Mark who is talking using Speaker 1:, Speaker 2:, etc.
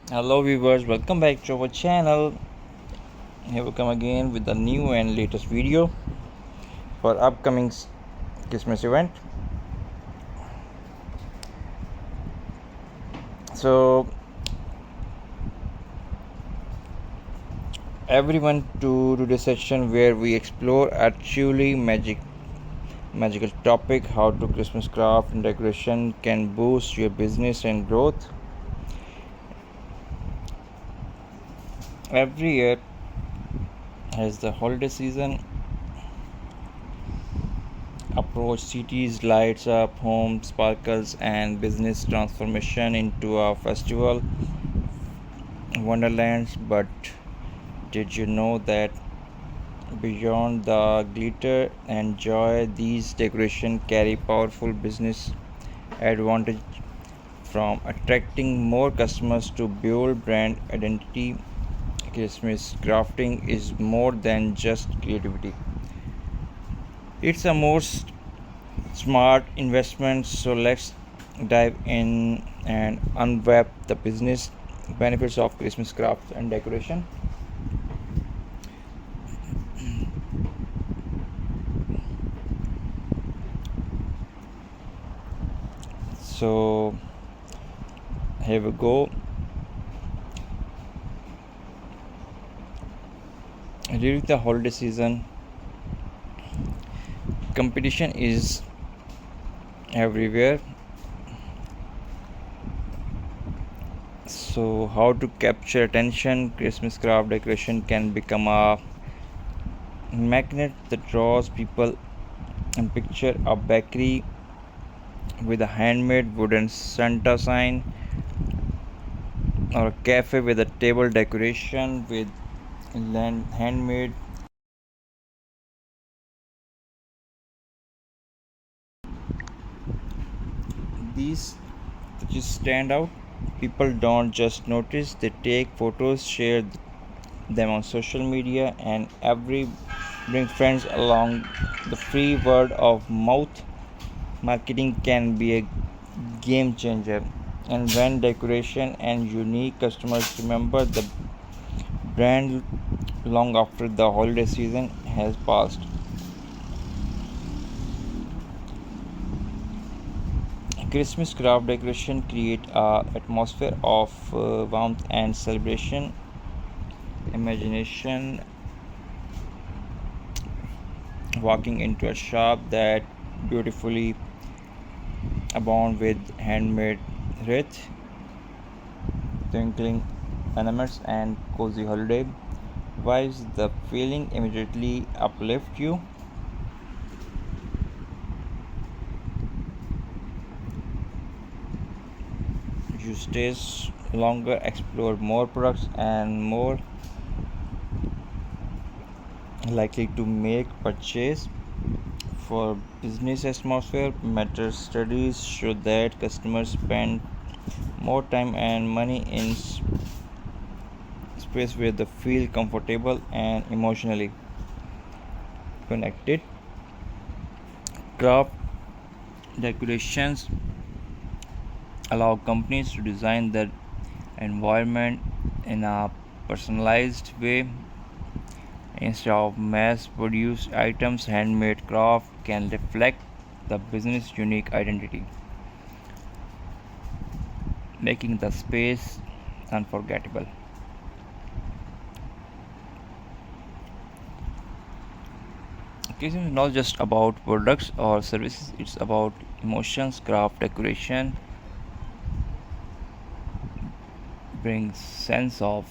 Speaker 1: Hello viewers, welcome back to our channel. Here we come again with a new and latest video for upcoming Christmas event. So everyone to today's section where we explore a truly magical topic, how to Christmas craft and decoration can boost your business and growth. Every year as the holiday season approach, cities lights up, home sparkles, and business transformation into a festival wonderlands. But did you know that beyond the glitter and joy, these decorations carry powerful business advantage from attracting more customers to build brand identity? Christmas crafting is more than just creativity. It's a more smart investment. So let's dive in and unwrap the business benefits of Christmas craft and decoration. So here we go. During the holiday season, competition is everywhere. So how to capture attention? Christmas craft decoration can become a magnet that draws people. And picture a bakery with a handmade wooden Santa sign, or a cafe with a table decoration with handmade. These touches stand out. People don't just notice, they take photos, share them on social media, and every bring friends along. The free word of mouth marketing can be a game changer. And when decoration and unique customers remember the brand long after the holiday season has passed. Christmas craft decoration create a atmosphere of warmth and celebration. Imagination walking into a shop that beautifully abound with handmade wreath, twinkling ornaments, and cozy holiday vibes. The feeling immediately uplift you. You stay longer, explore more products, and more likely to make purchase. For business atmosphere matters, studies show that customers spend more time and money in space where they feel comfortable and emotionally connected. Craft decorations allow companies to design their environment in a personalized way. Instead of mass produced items, handmade craft can reflect the business unique identity, making the space unforgettable. Kitchen is not just about products or services, it's about emotions. Craft decoration brings sense of